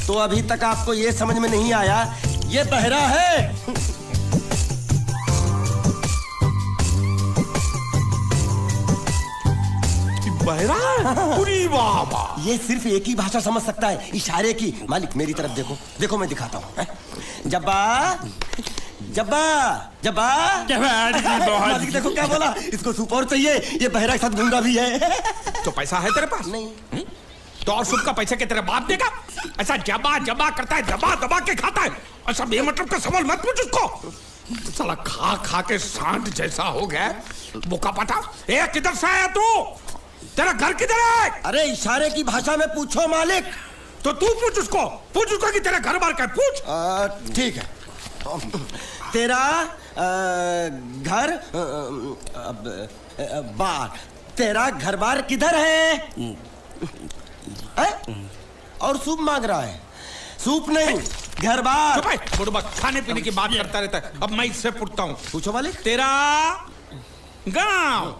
तो अभी तक आपको ये समझ में नहीं आया ये बहरा है। बहरा? पूरी वाह। ये सिर्फ एक ही भाषा समझ सकता है, इशारे की। मालिक मेरी तरफ देखो, देखो मैं दिखाता हूँ। जब्बा जब्बा जब्बा। मालिक देखो क्या बोला, इसको सूप और चाहिए। ये बहरा के साथ गूंगा भी है। तो पैसा है तेरे पास? नहीं। तो और सूप का पैसा के तेरे बाप देगा? ऐसा जबा जबा करता है, दबा दबा के खाता है। ऐसा बेमतलब का सवाल मत पूछ उसको। साला खा खा के सांड जैसा हो गया। बुका पटा। ए किधर से आया तू? तेरा घर किधर है? अरे इशारे की भाषा में पूछो मालिक। तो तू पूछ उसको कि तेरा घर बार क्या है, पूछ। ठीक है। तेरा घर बार, तेरा घर बार किधर है? और सूप मांग रहा है। सूप नहीं, घर बार। चुप है, बुढ़बा खाने पीने की बात करता रहता है। अब मैं इससे पूछता हूँ। पूछो मालिक। तेरा गाँव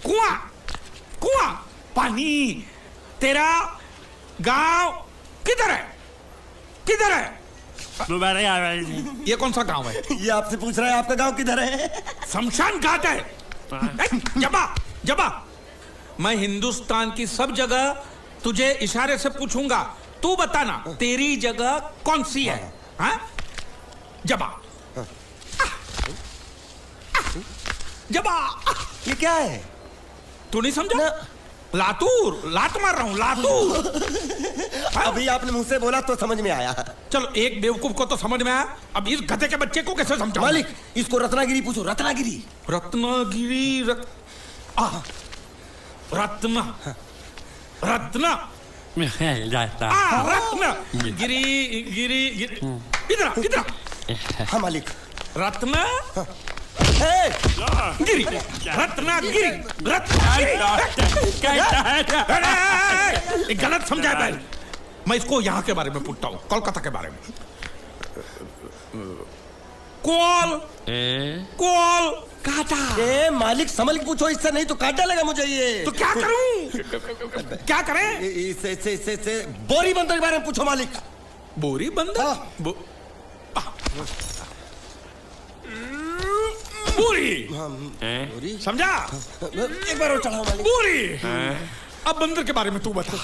कुआं कुआं पानी, तेरा गांव किधर है? किधर है? ये कौन सा गांव है? ये आपसे पूछ रहा है आपका गांव किधर है? शमशान घाट है। जबा जबा, मैं हिंदुस्तान की सब जगह तुझे इशारे से पूछूंगा, तू बताना तेरी जगह कौन सी है? हाँ? जबा जबा। ये क्या है? तू नहीं समझा? लातूर, लात मार रहा हूं, लातूर। अभी आपने मुंह से बोला तो समझ में आया। चलो एक बेवकूफ को तो समझ में आया, अब इस गधे के बच्चे को कैसे समझाऊं? मालिक इसको रत्नागिरी पूछो। रत्नागिरी। रत्नागिरी रत्न रत्न रत्न गिरी गिरी इधर इधर। हाँ मालिक। रत्न गिरी, रत्नागिरी, रत्नागिरी। गलत समझा है। मैं इसको यहाँ के बारे में पूछता हूँ, कोलकाता के बारे में। कोल कोल काटा। मालिक संभल के पूछो, इससे नहीं तो काट डालेगा मुझे ये। तो क्या करूं? क्या करें? इससे बोरी बंदर के बारे में पूछो मालिक। बोरी बंदर? पूरी समझा? एक बार और चढ़ाओ मालिक। पूरी। अब बंदर के बारे में तू बता।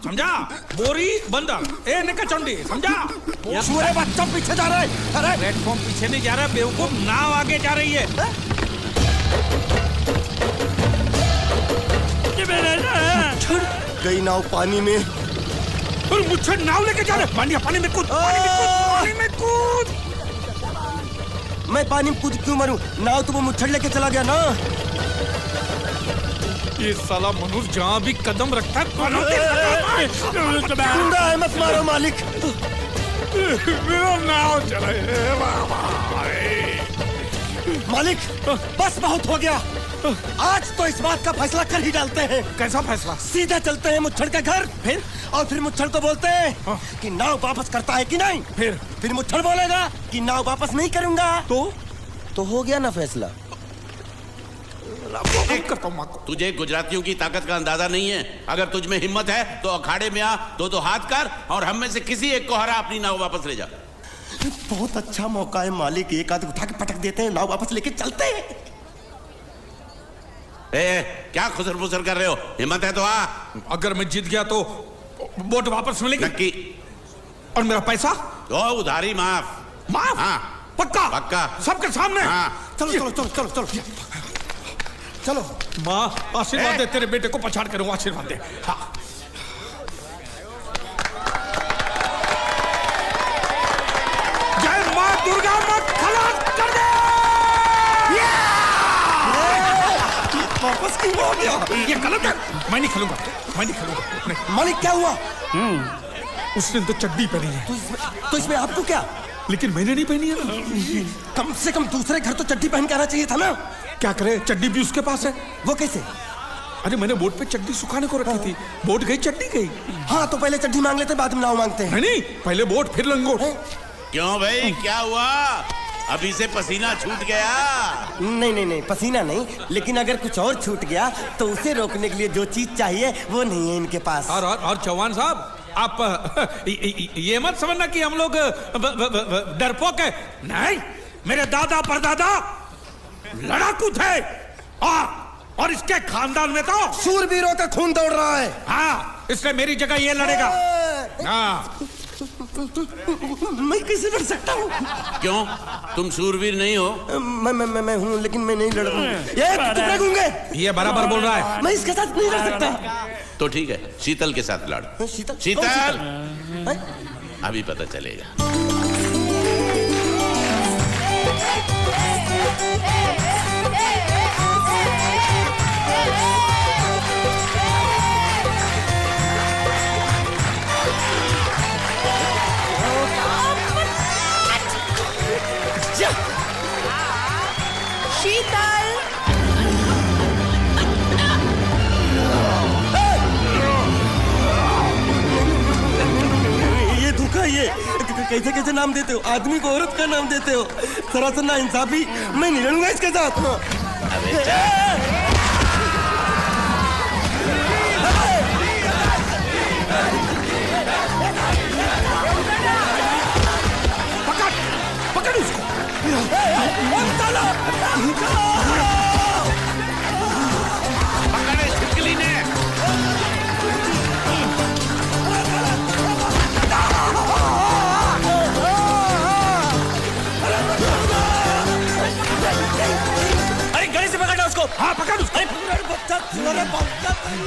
समझा? बोरी बंदर। ए निकचंडी, समझा? सूरे बच्चा पीछे जा रहा है। अरे प्लेटफॉर्म पीछे नहीं जा रहा बेवकूफ, नाव आगे जा रही है। गई नाव पानी में। और मुझे नाव लेके जा रहे। पानी में कूद, पानी में कूद। मैं पानी में कूद क्यों मरूं? नाव तो वो मुच्छड़ लेके चला गया ना। ये साला मनुष्य जहाँ भी कदम रखता है गुंडा है, मत मारो मालिक। नाव चले। मालिक बस बहुत हो गया। आज तो इस बात का फैसला कर ही डालते हैं। कैसा फैसला? सीधा चलते हैं मुच्छड़ के घर, फिर मुच्छड़ को बोलते हैं कि नाव वापस करता है कि नहीं। फिर मुच्छड़ बोलेगा कि नाव वापस नहीं करूंगा। तो हो गया ना फैसला। तुझे गुजरातियों की ताकत का अंदाजा नहीं है। अगर तुझ में हिम्मत है तो अखाड़े में आ, दो हाथ कर और हम में से किसी एक को हरा अपनी नाव वापस ले जा। बहुत अच्छा मौका है मालिक, एक आध उठा के पटक देते हैं, नाव वापस लेके चलते हैं। क्या खुसर फुसर कर रहे हो? हिम्मत है तो आ। अगर मैं जीत गया तो बोट वापस मिलेगी? नक्की। और मेरा पैसा? तो उधारी माफ। माफ? हाँ पक्का? पक्का। सबके सामने? हाँ। चलो। माँ आशीर्वाद दे, तेरे बेटे को पछाड़ करूंगा, आशीर्वाद दे। हाँ। जय माँ दुर्गा, मत खलास कर दे। वापस क्यों हो गया? ये गलत है। मैं नहीं खेलूंगा। मालिक क्या हुआ? उसने तो चड्डी पहनी है। तो इसमें आपको क्या? लेकिन मैंने नहीं पहनी है। कम से कम दूसरे घर तो चड्डी पहन के आना चाहिए था ना। क्या करे, चड्डी भी उसके पास है। वो कैसे? अरे मैंने बोट पे चड्डी सुखाने को रखी थी, बोट गई चड्डी गई। हाँ तो पहले चड्डी मांग लेते, बाद में नाव मांगते हैं। नहीं, पहले बोट फिर लंगोट। क्यों भाई, क्या हुआ? अभी से पसीना छूट गया। नहीं नहीं नहीं, पसीना नहीं, लेकिन अगर कुछ और छूट गया तो उसे रोकने के लिए जो चीज चाहिए वो नहीं है इनके पास। और चौहान साहब, आप ये मत समझना कि हम लोग डरपोक है। नहीं, मेरे दादा परदादा लड़ाकू थे और इसके खानदान में तो शूरवीरों का खून दौड़ रहा है। हाँ, इसलिए मेरी जगह ये लड़ेगा। हाँ। मैं कैसे लड़ सकता हूँ? क्यों, तुम शूरवीर नहीं हो? मैं हूँ, लेकिन मैं नहीं लड़ रहा हूँ। ये बराबर बोल रहा है। मैं इसके साथ नहीं लड़ सकता। तो ठीक है, शीतल के साथ लड़। शीतल? शीतल, अभी पता चलेगा। शीतल, ये धोखा, ये कैसे कैसे नाम देते हो? आदमी को औरत का नाम देते हो। सरासर ना इंसाफी। मैं नहीं लड़ूंगा इसके साथ। अबे जा। पकड़ उसको। पकड़े छिपकली ने। अरे गले से पकड़ना उसको। हाँ, पकड़ उसको।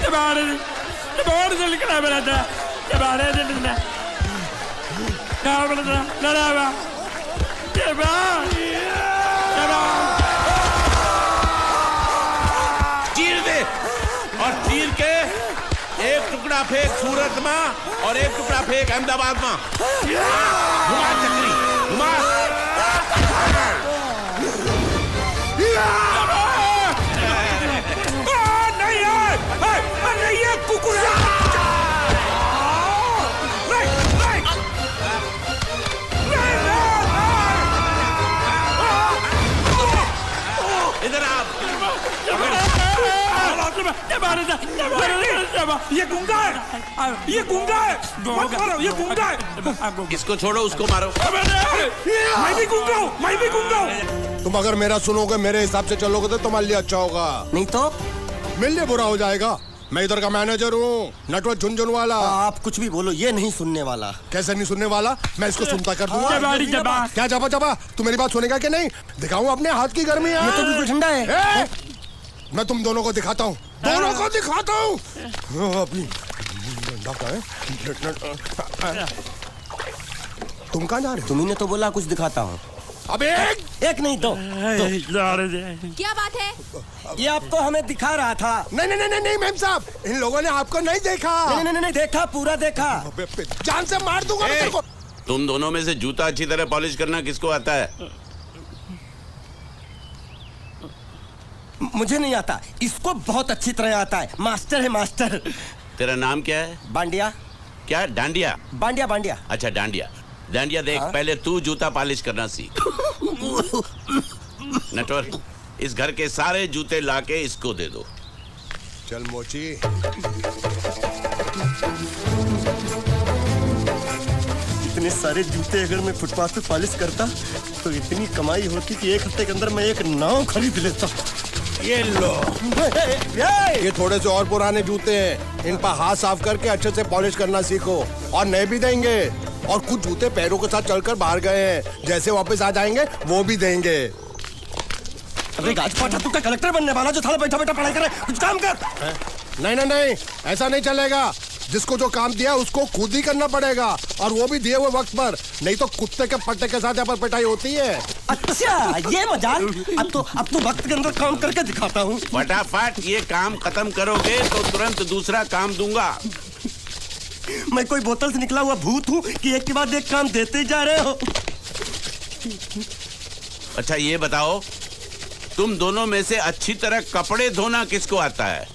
बाहर से निकला मेरा था, बाहर से निकला, क्या बोला था? लड़ा हुआ, चीर दे, और चीर के एक टुकड़ा फेंक सूरत में और एक टुकड़ा फेंक अहमदाबाद में। घुमा चक्री, घुमा। नहीं है कुकुर। इधर आप। ये गूंगा है, ये गूंगा है। मत मारो, ये गूंगा है। इसको छोड़ो, उसको मारो। मैं भी गूंगा हूँ, मैं भी गूंगा हूँ। तुम अगर मेरा सुनोगे, मेरे हिसाब से चलोगे तो तुम्हारे लिए अच्छा होगा, नहीं तो मेरे लिए बुरा हो जाएगा। मैं इधर का मैनेजर हूँ, नटवर झुनझुनवाला। आप कुछ भी बोलो, ये नहीं सुनने वाला। कैसे नहीं सुनने वाला? मैं इसको सुनता कर दूंगा। क्या जबा जबा? तू मेरी बात सुनेगा कि नहीं? दिखाऊं अपने हाथ की गर्मी? ये तो बिल्कुल ठंडा है। मैं तुम दोनों को दिखाता हूँ, दोनों को दिखाता हूँ। तुम कहाँ जा रहे हो? तुम्ही ने तो बोला कुछ दिखाता हूँ। अब एक नहीं, दो। क्या बात है? ये आपको हमें दिखा रहा था। नहीं नहीं नहीं नहीं मैम साहब, इन लोगों ने आपको नहीं देखा। नहीं नहीं नहीं, देखा, पूरा देखा। जान से मार दूंगा मैं तेरे को। तुम दोनों में से जूता अच्छी तरह पॉलिश करना किसको आता है? मुझे नहीं आता, इसको बहुत अच्छी तरह आता है। मास्टर है, मास्टर। तेरा नाम क्या है? बांडिया। क्या? डांडिया? बांडिया, बांडिया। अच्छा, डांडिया। डांडिया देख, पहले तू जूता पॉलिश करना सीख। नटवर, इस घर के सारे जूते लाके इसको दे दो। चल मोची। इतने सारे जूते अगर मैं फुटपाथ पे पॉलिश करता तो इतनी कमाई होती कि एक हफ्ते के अंदर मैं एक नाव खरीद लेता। ये लो, ये थोड़े से और पुराने जूते हैं, इन पर हाथ साफ करके अच्छे से पॉलिश करना सीखो। और नए भी देंगे, और कुछ जूते पैरों के साथ चलकर बाहर गए हैं, जैसे वापस आ जाएंगे वो भी देंगे। अरे गाजपाटा, तू क्या कलेक्टर बनने वाला जो थाला बैठा बैठा पढ़ाई करे? कुछ काम कर। नहीं नहीं नहीं, ऐसा नहीं चलेगा। जिसको जो काम दिया उसको खुद ही करना पड़ेगा, और वो भी दिए हुए वक्त पर, नहीं तो कुत्ते के पट्टे के साथ यहाँ पर पिटाई होती है। अच्छा, ये मजाक। अब तो वक्त के अंदर काम करके दिखाता हूँ। फटाफट ये काम खत्म करोगे तो तुरंत दूसरा काम दूंगा। मैं कोई बोतल से निकला हुआ भूत हूँ कि एक के बाद एक काम देते जा रहे हो? अच्छा ये बताओ, तुम दोनों में से अच्छी तरह कपड़े धोना किसको आता है?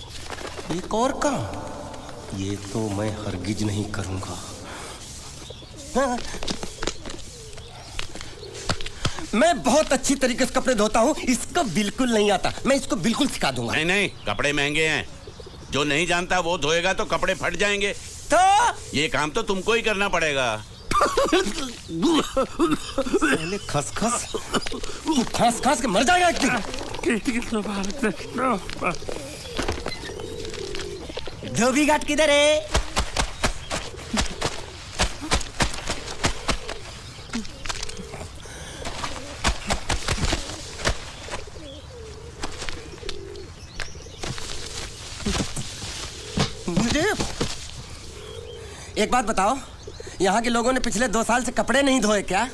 एक और काम? ये तो मैं हरगिज नहीं करूंगा। हाँ। मैं बहुत अच्छी तरीके से कपड़े धोता हूँ, इसको बिल्कुल नहीं आता। मैं इसको बिल्कुल सिखा दूंगा। नहीं नहीं, कपड़े महंगे हैं, जो नहीं जानता वो धोएगा तो कपड़े फट जाएंगे। तो ये काम तो तुमको ही करना पड़ेगा। खस खस के मर जाएगा एक दिन। धोबी घाट किधर है? मुझे एक बात बताओ, यहाँ के लोगों ने पिछले 2 साल से कपड़े नहीं धोए क्या?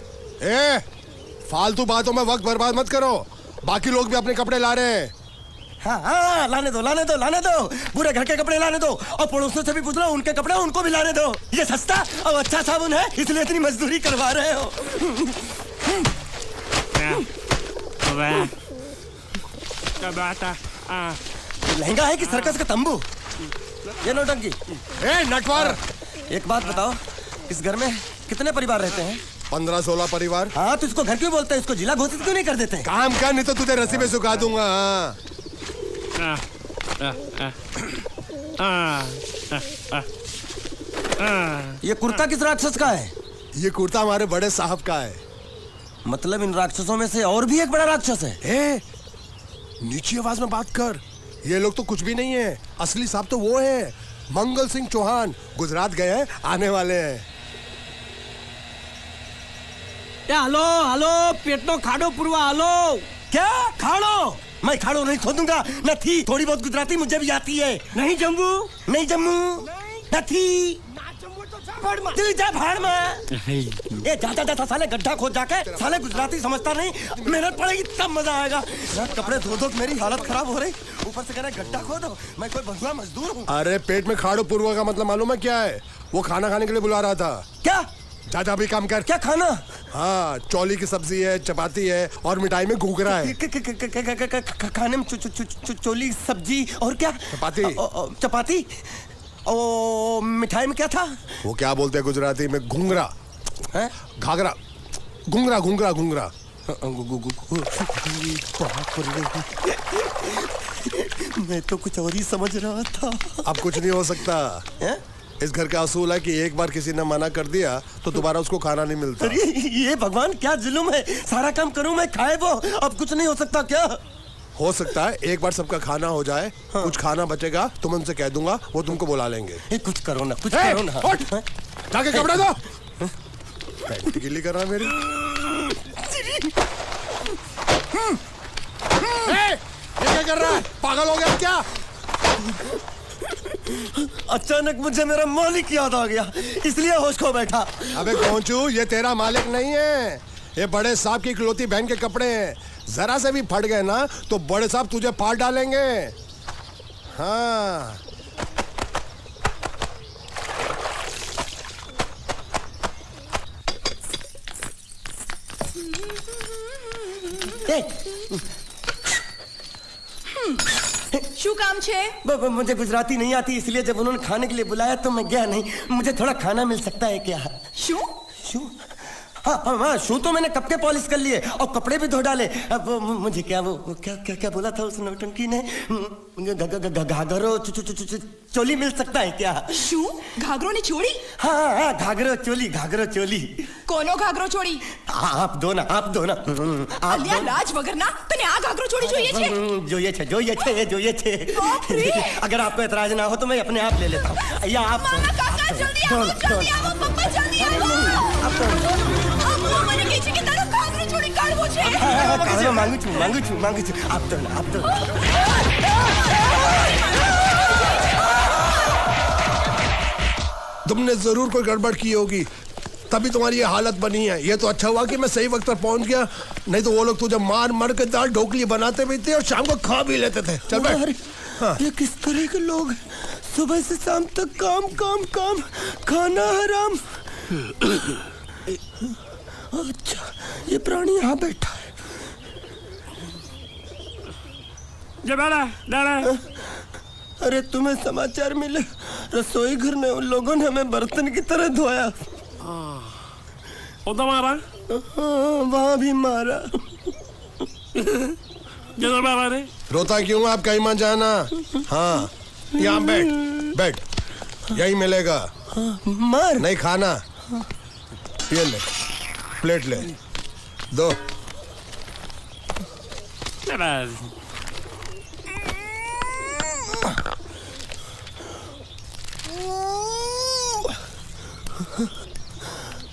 फालतू बातों में वक्त बर्बाद मत करो, बाकी लोग भी अपने कपड़े ला रहे हैं। हाँ, लाने दो, पूरे घर के कपड़े लाने दो, और पड़ोसियों से भी पूछ लो, उनके कपड़े उनको भी लाने दो। ये सस्ता और अच्छा साबुन है, इसलिए इतनी मजदूरी करवा रहे हो। लहंगा है कि सर्कस का तंबू? ये नौटंकी। नटवर, एक बात बताओ, इस घर में कितने परिवार रहते हैं? 15-16 परिवार। हाँ, तो इसको घर क्यों बोलते हैं? इसको जिला घोषित क्यों नहीं कर देते? काम कर, नहीं तो तुझे रस्सी में सुखा दूंगा। ये कुर्ता किस राक्षस का है? ये कुर्ता हमारे बड़े साहब का है। मतलब इन राक्षसों में से और भी एक बड़ा राक्षस है? नीची आवाज में बात कर, ये लोग तो कुछ भी नहीं है, असली साहब तो वो है, मंगल सिंह चौहान। गुजरात गए हैं, आने वाले हैं। हेलो, पेटनो खाड़ो पुरवा, हेलो। क्या खाड़ो? मैं खाड़ो नहीं खोदूंगा, न थी। थोड़ी बहुत गुजराती मुझे भी आती है। नहीं जम्मू, न थी। तू जा भाड़ में। ये जाता साले गड्ढा खोद जाके, साले गुजराती समझता नहीं। मेहनत पड़ेगी तब मजा आएगा। कपड़े धो धो मेरी हालत खराब हो रही, ऊपर से कह रहे गड्ढा खोदो। मैं कोई बंधुआ मजदूर हूँ? अरे पेट में खाड़ो पुरवा का मतलब मालूम है क्या है? वो खाना खाने के लिए बुला रहा था। क्या? जा भी काम कर। क्या खाना? हाँ, चौली की सब्जी है, चपाती है और मिठाई में घूघरा है। खाने में चोली सब्जी और क्या? चपाती। ओ, मिठाई में क्या था? वो क्या बोलते हैं गुजराती में? घूंघरा है? घाघरा, घूंघरा। मैं तो कुछ और ही समझ रहा था। अब कुछ नहीं हो सकता है? इस घर का असूल है कि एक बार किसी ने मना कर दिया तो दोबारा उसको खाना नहीं मिलता। ये भगवान क्या जुल्म है? सारा काम करूं मैं, खाए वो। अब कुछ नहीं हो सकता क्या? हो सकता है एक बार सबका खाना हो जाए। हाँ। कुछ खाना बचेगा तो मैं उनसे कह दूंगा, वो तुमको बुला लेंगे। कुछ करो ना, कुछ करो ना। जाके कपड़े दो। पैंट गिल्ली कर रहा मेरी। ये क्या कर रहा है? पागल हो गया क्या? अचानक मुझे मेरा मालिक याद आ गया, इसलिए होश खो बैठा। अबे पहुंचू, ये तेरा मालिक नहीं है, ये बड़े साहब की इकलौती बहन के कपड़े हैं। जरा से भी फट गए ना तो बड़े साहब तुझे फाड़ डालेंगे। हाँ, શું કામ છે? मुझे गुजराती नहीं आती, इसलिए जब उन्होंने खाने के लिए बुलाया तो मैं गया नहीं। मुझे थोड़ा खाना मिल सकता है क्या? शू? हाँ, शू तो मैंने कब के पॉलिश कर लिए और कपड़े भी धो डाले। अब मुझे क्या क्या बोला था उस नौटंकी ने? घाघरो चोली मिल सकता है क्या? शू? घाघरो ने छोड़ी? हाँ, घाघरो चोली। कोनो घाघरो छोड़ी? आप दो ना। અલ્યા લાજ વગરના, તને આ ઘાઘરો છોડી જોઈએ છે? જોઈએ છે। अगर आपको एतराज ना हो तो मैं अपने आप ले लेता हूँ। या आप મામા કાકા જલ્દી આવો, પપ્પા જલ્દી આવો। અમ્મા મને કહે છે કે તારો ઘાઘરો છોડી કાઢવો છે। मांगू छू। आप तो तुमने जरूर कोई गड़बड़ की होगी, तभी तुम्हारी ये हालत बनी है। ये तो अच्छा हुआ कि मैं सही वक्त पर पहुंच गया, नहीं तो वो लोग तुझे मार के दाल ढोकली बनाते भी थे और शाम को खा भी लेते थे। चल बैठ। हाँ। ये किस तरह के लोग हैं? सुबह से शाम तक काम, खाना हराम। अच्छा, ये प्राणी यहाँ बैठा है। अरे तुम्हें समाचार मिले? रसोई घर में उन लोगों ने हमें बर्तन की तरह धोया। वहाँ भी मारा। जरूर बाबा रे। रोता क्यों आप कहीं मत जाना। हाँ यहाँ बैठ बैठ, यही मिलेगा। मार नहीं खाना, ये ले प्लेट ले दो।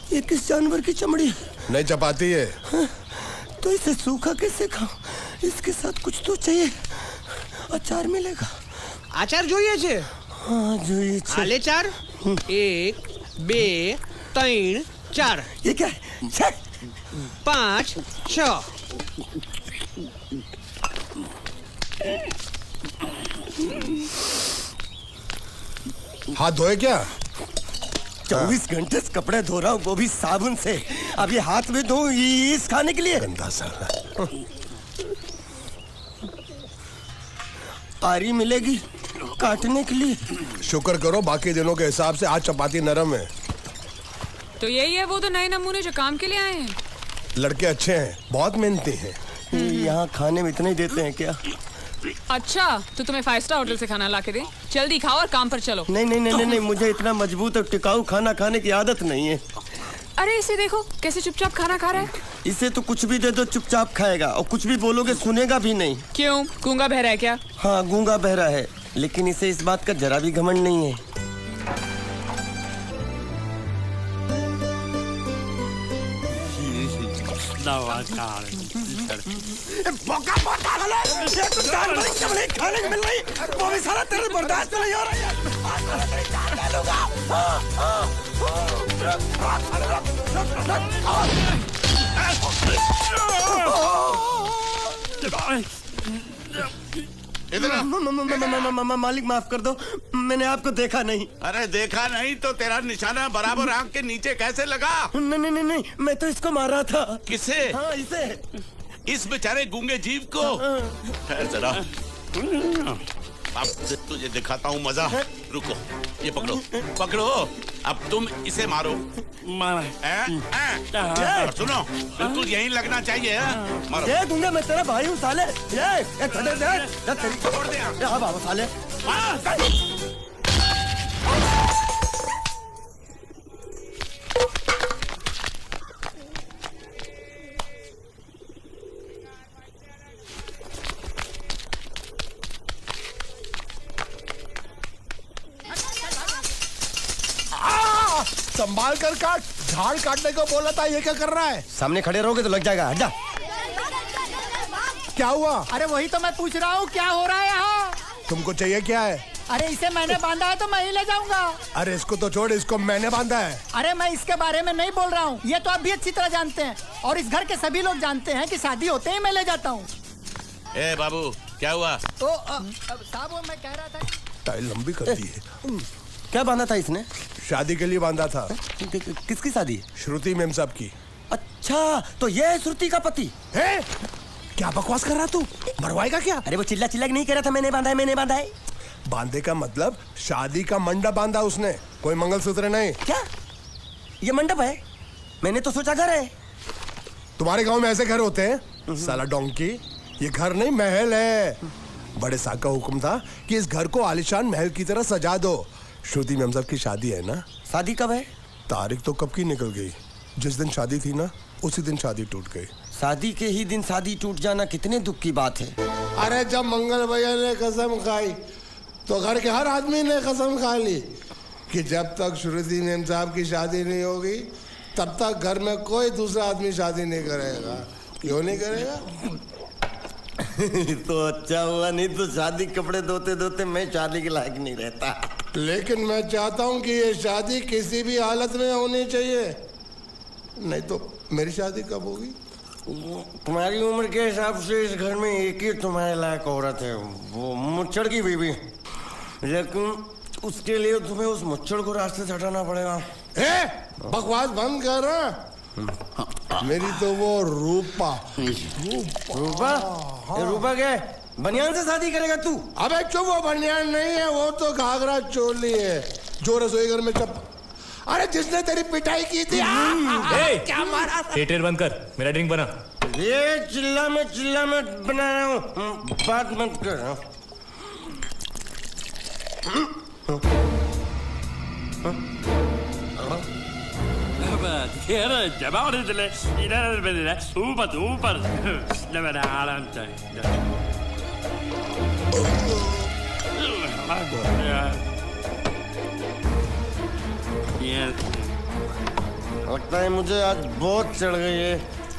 ये किस जानवर की चमड़ी? नहीं चपाती है। तो इसे सूखा कैसे खाऊं? इसके साथ कुछ तो चाहिए। अचार मिलेगा? આચાર જોઈએ છે? हाँ જોઈએ છે। આલે ચાર 1 2 3 4 ये क्या है? छे! 5 6 हाथ धोए क्या? 24 घंटे से कपड़े धो रहा हूँ, वो भी साबुन से। अब ये हाथ में धो इस खाने के लिए? गंदा साला। आरी मिलेगी काटने के लिए? शुक्र करो बाकी दिनों के हिसाब से आज चपाती नरम है। तो यही है वो तो नए नमूने जो काम के लिए आए हैं। लड़के अच्छे हैं, बहुत मेहनती हैं। यहाँ खाने में इतना ही देते हैं क्या? अच्छा तो तुम्हें 5 स्टार होटल से खाना ला के दे? जल्दी खाओ और काम पर चलो। नहीं नहीं नहीं नहीं, मुझे इतना मजबूत और टिकाऊ खाना खाने की आदत नहीं है। अरे इसे देखो कैसे चुपचाप खाना खा रहा है। इसे तो कुछ भी दे दो चुपचाप खाएगा, और कुछ भी बोलोगे सुनेगा भी नहीं। क्यों, गूंगा बहरा है क्या? हाँ गूंगा बहरा है, लेकिन इसे इस बात का जरा भी घमंड नहीं है। मौका बहुत पागल है। ये तो जानवर की चमड़ी खाने को मिल रही, वो भी साला तेरे बर्दाश्त नहीं हो रही है। आज मैं तेरी जान ले लूंगा। मालिक माफ कर दो, मैंने आपको देखा नहीं। अरे देखा नहीं तो तेरा निशाना बराबर आंख के नीचे कैसे लगा? नहीं नहीं नहीं, मैं तो इसको मार रहा था। किसे? हाँ इसे। इस बेचारे गूंगे जीव को? ठहर जरा, अब तुझे दिखाता हूँ मजा। रुको, ये पकड़ो पकड़ो, अब तुम इसे मारो। सुनो, बिल्कुल यहीं लगना चाहिए। मारो। ये गूंगा, मैं तेरा भाई हूँ साले। ये छोड़ दे। हाँ बाबा साले। संभाल कर काट, झाड़ काटने को बोला था, ये क्या कर रहा है? सामने खड़े रहोगे तो लग जाएगा। हट जा। क्या हुआ? अरे वही तो मैं पूछ रहा हूँ, क्या हो रहा है यहाँ? तुमको चाहिए क्या है? अरे इसे मैंने बांधा है तो मैं ही ले जाऊंगा। अरे इसको तो छोड़, इसको मैंने बांधा है। अरे मैं इसके बारे में नहीं बोल रहा हूँ, ये तो आप भी अच्छी तरह जानते हैं, और इस घर के सभी लोग जानते हैं कि शादी होते ही मैं ले जाता हूँ। ए बाबू, क्या हुआ? तो साहब वो मैं कह रहा था। टाइल लंबी कर दी है। क्या बांधा था इसने? शादी के लिए बांधा था। किसकी शादी? श्रुति मेम साहब की। अच्छा, तो ये है श्रुति का पति? है? क्या बकवास कर रहा तू? मरवाएगा क्या? अरे वो चिल्ला चिल्ला नहीं कह रहा था मैंने बांधा है, मैंने बांधा है। बांधे का मतलब शादी का मंडप बांधा उसने, कोई मंगलसूत्र नहीं। क्या ये मंडप है? मैंने तो सोचा घर है। तुम्हारे गांव में ऐसे घर होते हैं साला डोंकी? ये घर नहीं, महल है। बड़े साहब का हुक्म था कि इस घर को आलीशान महल की तरह सजा दो। श्रुति मेम साहब की शादी है ना? शादी कब है? तारीख तो कब की निकल गई, जिस दिन शादी थी ना उसी दिन शादी टूट गई। शादी के ही दिन शादी टूट जाना कितने दुख की बात है। अरे जब मंगल भैया ने कसम खाई तो घर के हर आदमी ने कसम खा ली कि जब तक श्रुति मेम साहब की शादी नहीं होगी तब तक घर में कोई दूसरा आदमी शादी नहीं करेगा। क्यों नहीं करेगा? तो अच्छा हुआ, नहीं तो शादी कपड़े धोते धोते मैं शादी के लायक नहीं रहता। लेकिन मैं चाहता हूँ कि ये शादी किसी भी हालत में होनी चाहिए, नहीं तो मेरी शादी कब होगी? तुम्हारी उम्र के हिसाब से इस घर में एक ही तुम्हारे लायक औरत है, वो मुच्छड़ की बीवी। लेकिन उसके लिए तुम्हें उस मुच्छड़ को रास्ते से हटाना पड़ेगा। बकवास बंद कर रहा। मेरी तो वो रूपा। रूपा? रूपा क्या है? बनियान से शादी करेगा तू? अबे चुप, वो बनियान नहीं है, वो तो घाघरा चोली है जो रसोई घर में अरे जिसने तेरी पिटाई की थी क्या मारा था? थिएटर बंद कर, मेरा ड्रिंक बना। ये चिल्ला मत बना रहा हूँ, बात मत कर। ऊपर आराम लगता है मुझे आज बहुत चढ़ गई है,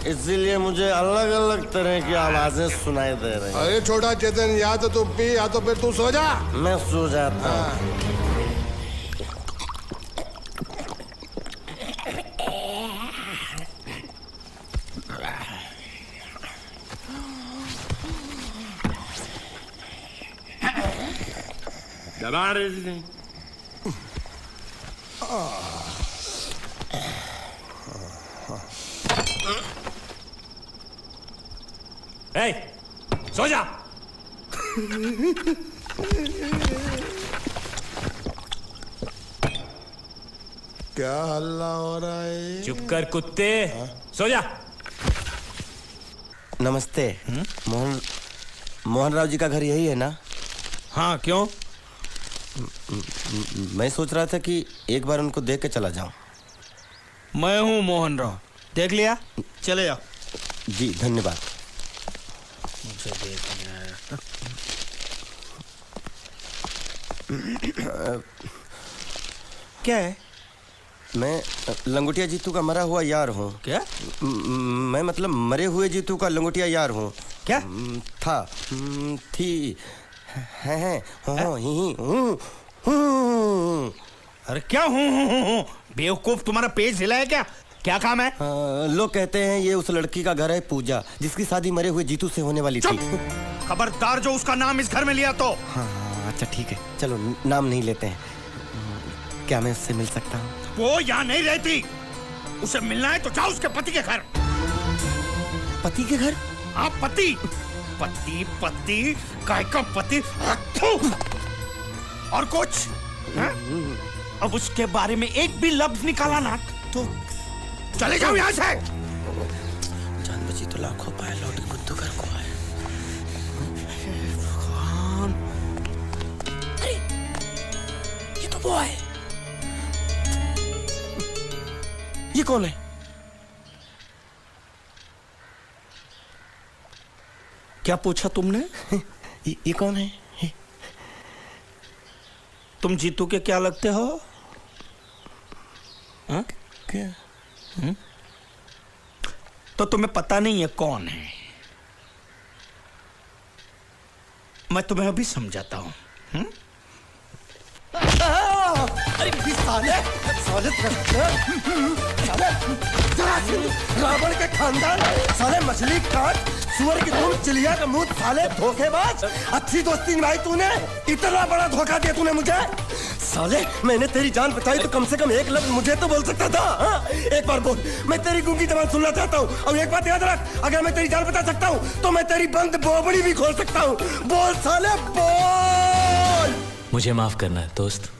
इसीलिए मुझे अलग अलग तरह की आवाजें सुनाई दे रही हैं। अरे छोटा चेतन, या तो तू पी या तो फिर तू सो जा। मैं सो जाता हूँ। दबा रहे थे। सो जा। क्या हल्ला हो रहा है? चुप कर कुत्ते, सो जा। नमस्ते। मोहन राव जी का घर यही है ना? हाँ, क्यों? मैं सोच रहा था कि एक बार उनको देख के चला जाऊं। मैं हूँ मोहन राव, देख लिया? चले जाओ। जी धन्यवाद। मुझे देखना है। क्या है? मैं लंगोटिया जीतू का मरा हुआ यार हूँ। क्या? मैं मतलब मरे हुए जीतू का लंगोटिया यार हूँ। क्या? था, थी, है, अरे क्या हूँ? बेवकूफ, तुम्हारा पेज हिला है क्या? क्या काम है? लोग कहते हैं ये उस लड़की का घर है पूजा, जिसकी शादी मरे हुए जीतू से होने वाली थी। खबरदार जो उसका नाम इस घर में लिया तो। हाँ अच्छा ठीक है, चलो नाम नहीं लेते हैं। क्या मैं उससे मिल सकता हूँ? वो यहाँ नहीं रहती। उसे मिलना है तो जाओ उसके पति के घर। पति के घर? हाँ, पति काय का पति। और कुछ है? अब उसके बारे में एक भी लफ्ज निकाला ना तो चले जाओ यहाँ से। जान बची तो लाखों पाए, लौट के बुद्धू घर को आए। भगवान, अरे ये तो वो है। ये कौन है? क्या पूछा तुमने? ये कौन है? तुम जीतू के क्या लगते हो? हाँ? क्या? तो तुम्हें पता नहीं है कौन है? मैं तुम्हें अभी समझाता हूं। अरे साले रावण के खानदान, साले मछली काट, सुअर की तुम, चिड़िया का मुंह, साले धोखेबाज। अच्छी दोस्ती निभाई तूने, इतना बड़ा धोखा दिया तूने मुझे। साले मैंने तेरी जान बचाई तो कम से कम एक लफ्ज मुझे तो बोल सकता था। हाँ? एक बार बोल, मैं तेरी गूंगी जबान सुनना चाहता हूँ। और एक बात याद रख, अगर मैं तेरी जान बचा सकता हूँ तो मैं तेरी बंद बोबड़ी भी खोल सकता हूँ। बोल साले बोल। मुझे माफ करना है दोस्त।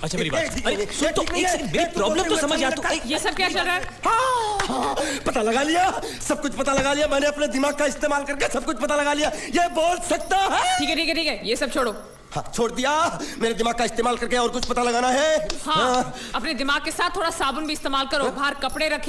अच्छा मेरी बात, अरे सुन तो एक सेकंड, मेरी प्रॉब्लम तो समझ आ तू। ये सब क्या चल रहा है? हाँ, पता लगा लिया, सब कुछ पता लगा लिया मैंने, अपने दिमाग का इस्तेमाल करके सब कुछ पता लगा लिया। ये बोल सकता है? ठीक है, ये सब छोड़ो। हाँ, छोड़ दिया। मेरे दिमाग का इस्तेमाल करके और कुछ पता लगाना है? हाँ, अपने दिमाग के साथ थोड़ा साबुन भी इस्तेमाल करो। बाहर कपड़े रखे